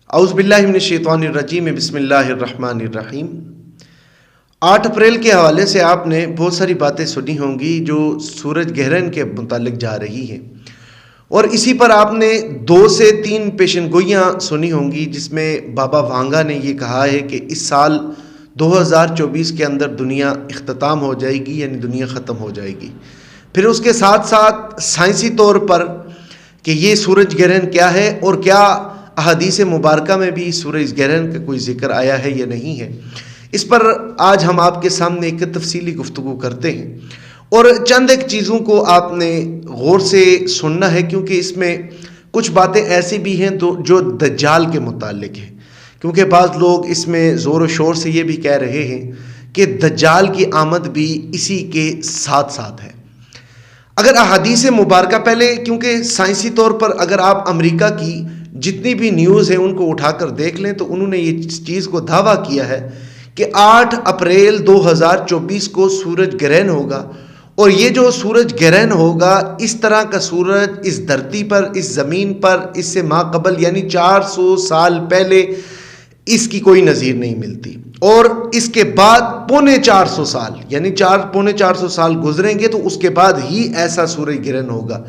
اعوذ باللہ من الشیطان الرجیم بسم اللہ الرحمن الرحیم۔ 8 اپریل کے حوالے سے آپ نے بہت ساری باتیں سنی ہوں گی جو سورج گرہن کے متعلق جا رہی ہیں، اور اسی پر آپ نے 2 سے 3 پیشن گوئیاں سنی ہوں گی جس میں بابا وانگا نے یہ کہا ہے کہ اس سال 2024 کے اندر دنیا اختتام ہو جائے گی، یعنی دنیا ختم ہو جائے گی۔ پھر اس کے ساتھ ساتھ سائنسی طور پر کہ یہ سورج گرہن کیا ہے اور کیا احادیث مبارکہ میں بھی سورج گرہن کا کوئی ذکر آیا ہے یا نہیں ہے، اس پر آج ہم آپ کے سامنے ایک تفصیلی گفتگو کرتے ہیں، اور چند ایک چیزوں کو آپ نے غور سے سننا ہے کیونکہ اس میں کچھ باتیں ایسی بھی ہیں جو دجال کے متعلق ہیں، کیونکہ بعض لوگ اس میں زور و شور سے یہ بھی کہہ رہے ہیں کہ دجال کی آمد بھی اسی کے ساتھ ساتھ ہے۔ اگر احادیث مبارکہ پہلے، کیونکہ سائنسی طور پر اگر آپ امریکہ کی جتنی بھی نیوز ہیں ان کو اٹھا کر دیکھ لیں تو انہوں نے یہ چیز کو دعویٰ کیا ہے کہ 8 اپریل 2024 کو سورج گرہن ہوگا، اور یہ جو سورج گرہن ہوگا اس طرح کا سورج اس دھرتی پر، اس زمین پر اس سے ماقبل یعنی 400 سال پہلے اس کی کوئی نظیر نہیں ملتی، اور اس کے بعد 450 سال یعنی 450 سال گزریں گے تو اس کے بعد ہی ایسا سورج گرہن ہوگا۔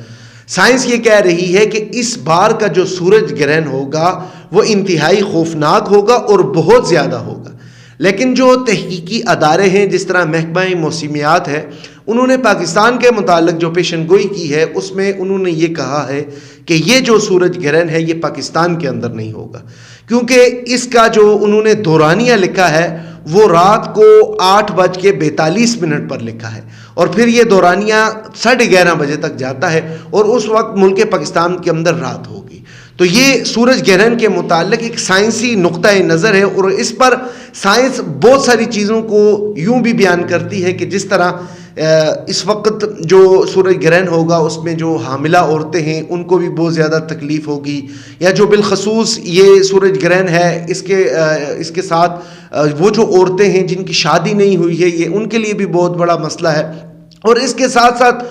سائنس یہ کہہ رہی ہے کہ اس بار کا جو سورج گرہن ہوگا وہ انتہائی خوفناک ہوگا اور بہت زیادہ ہوگا، لیکن جو تحقیقی ادارے ہیں جس طرح محکمہ موسمیات ہے، انہوں نے پاکستان کے متعلق جو پیشن گوئی کی ہے اس میں انہوں نے یہ کہا ہے کہ یہ جو سورج گرہن ہے یہ پاکستان کے اندر نہیں ہوگا، کیونکہ اس کا جو انہوں نے دورانیہ لکھا ہے وہ رات کو 8:42 پر لکھا ہے، اور پھر یہ دورانیہ 11:30 بجے تک جاتا ہے، اور اس وقت ملک پاکستان کے اندر رات ہوگی۔ تو یہ سورج گرہن کے متعلق ایک سائنسی نقطہ نظر ہے، اور اس پر سائنس بہت ساری چیزوں کو یوں بھی بیان کرتی ہے کہ جس طرح اس وقت جو سورج گرہن ہوگا اس میں جو حاملہ عورتیں ہیں ان کو بھی بہت زیادہ تکلیف ہوگی، یا جو بالخصوص یہ سورج گرہن ہے اس کے ساتھ وہ جو عورتیں ہیں جن کی شادی نہیں ہوئی ہے یہ ان کے لیے بھی بہت بڑا مسئلہ ہے، اور اس کے ساتھ ساتھ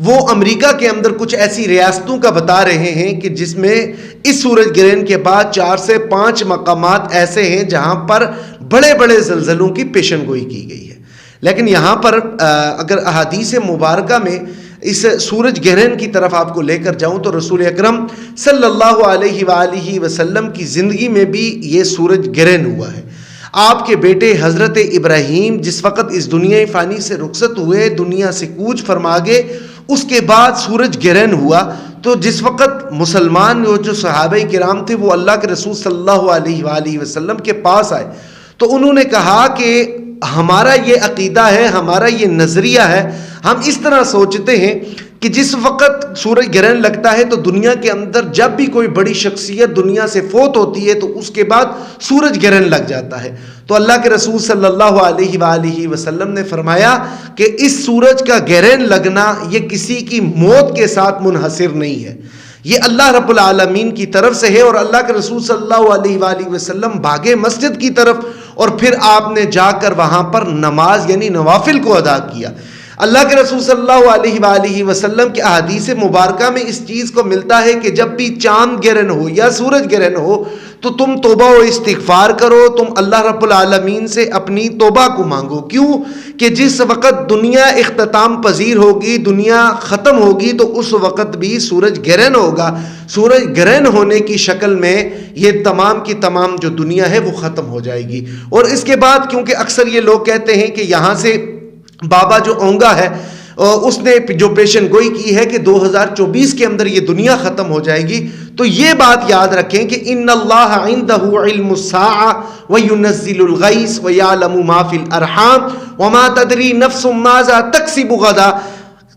وہ امریکہ کے اندر کچھ ایسی ریاستوں کا بتا رہے ہیں کہ جس میں اس سورج گرہن کے بعد 4 سے 5 مقامات ایسے ہیں جہاں پر بڑے بڑے زلزلوں کی پیشن گوئی کی گئی ہے۔ لیکن یہاں پر اگر احادیث مبارکہ میں اس سورج گرہن کی طرف آپ کو لے کر جاؤں تو رسول اکرم صلی اللہ علیہ وآلہ وسلم کی زندگی میں بھی یہ سورج گرہن ہوا ہے۔ آپ کے بیٹے حضرت ابراہیم جس وقت اس دنیا فانی سے رخصت ہوئے، دنیا سے کوچ فرما گئے، اس کے بعد سورج گرہن ہوا، تو جس وقت مسلمان جو صحابہ کرام تھے وہ اللہ کے رسول صلی اللہ علیہ وآلہ وسلم کے پاس آئے، تو انہوں نے کہا کہ ہمارا یہ عقیدہ ہے، ہمارا یہ نظریہ ہے، ہم اس طرح سوچتے ہیں کہ جس وقت سورج گرہن لگتا ہے تو دنیا کے اندر جب بھی کوئی بڑی شخصیت دنیا سے فوت ہوتی ہے تو اس کے بعد سورج گرہن لگ جاتا ہے۔ تو اللہ کے رسول صلی اللہ علیہ وآلہ وسلم نے فرمایا کہ اس سورج کا گرہن لگنا یہ کسی کی موت کے ساتھ منحصر نہیں ہے، یہ اللہ رب العالمین کی طرف سے ہے، اور اللہ کے رسول صلی اللہ علیہ وآلہ وسلم بھاگے مسجد کی طرف، اور پھر آپ نے جا کر وہاں پر نماز یعنی نوافل کو ادا کیا۔ اللہ کے رسول صلی اللہ علیہ وآلہ وسلم کی احادیث مبارکہ میں اس چیز کو ملتا ہے کہ جب بھی چاند گرہن ہو یا سورج گرہن ہو تو تم توبہ و استغفار کرو، تم اللہ رب العالمین سے اپنی توبہ کو مانگو۔ کیوں کہ جس وقت دنیا اختتام پذیر ہوگی، دنیا ختم ہوگی، تو اس وقت بھی سورج گرہن ہوگا۔ سورج گرہن ہونے کی شکل میں یہ تمام کی تمام جو دنیا ہے وہ ختم ہو جائے گی، اور اس کے بعد کیونکہ اکثر یہ لوگ کہتے ہیں کہ یہاں سے بابا جو اونگا ہے اس نے جو پیشن گوئی کی ہے کہ 2024 کے اندر یہ دنیا ختم ہو جائے گی، تو یہ بات یاد رکھیں کہ ان اللہ عنده علم الساعة وینزل الغیث ویعلم ما فی الارحام وما تدری نفس ماذا تکسب غدا۔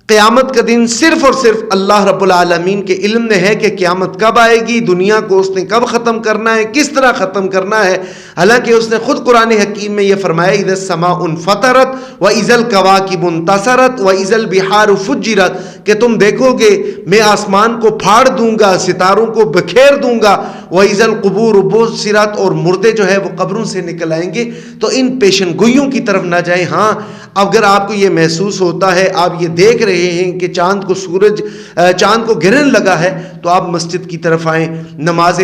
قیامت کا دن صرف اور صرف اللہ رب العالمین کے علم میں ہے کہ قیامت کب آئے گی، دنیا کو اس نے کب ختم کرنا ہے، کس طرح ختم کرنا ہے، حالانکہ اس نے خود قرآن حکیم میں یہ فرمایا اذا السماء انفطرت واذا الکواکب انتصرت واذا البحار فجرت، کہ تم دیکھو گے میں آسمان کو پھاڑ دوں گا، ستاروں کو بکھیر دوں گا، وَإِذَا الْقُبُورُ بُعْثِرَتْ، اور مردے جو ہے وہ قبروں سے نکل آئیں گے. تو ان پیشن گوئیوں کی طرف نہ جائیں. ہاں اگر آپ کو یہ محسوس ہوتا ہے، آپ یہ دیکھ رہے ہیں کہ چاند کو گرہن لگا ہے، تو آپ مسجد کی طرف آئیں، نماز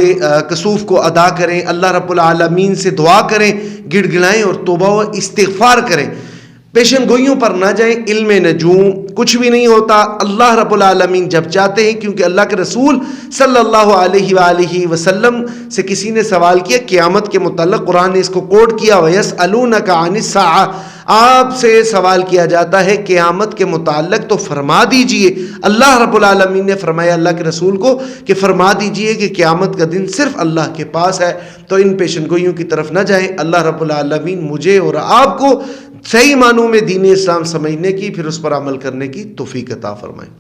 کسوف کو ادا کریں، اللہ رب العالمین سے دعا کریں، گڑ گڑائیں اور توبہ و استغفار کریں. پیشن گوئیوں پر نہ جائیں. علم نجوم کچھ بھی نہیں ہوتا، اللہ رب العالمین جب چاہتے ہیں، کیونکہ اللہ کے رسول صلی اللہ علیہ وآلہ وسلم سے کسی نے سوال کیا قیامت کے متعلق، قرآن نے اس کو کوٹ کیا، وَيَسْأَلُونَكَ عَنِ السَّاعَةِ، آپ سے سوال کیا جاتا ہے قیامت کے متعلق تو فرما دیجئے. اللہ رب العالمین نے فرمایا اللہ کے رسول کو کہ فرما دیجئے کہ قیامت کا دن صرف اللہ کے پاس ہے. تو ان پیشن گوئیوں کی طرف نہ جائیں. اللہ رب العالمین مجھے اور آپ کو صحیح معنوں میں دین اسلام سمجھنے کی، پھر اس پر عمل کرنے کی توفیق عطا فرمائیں.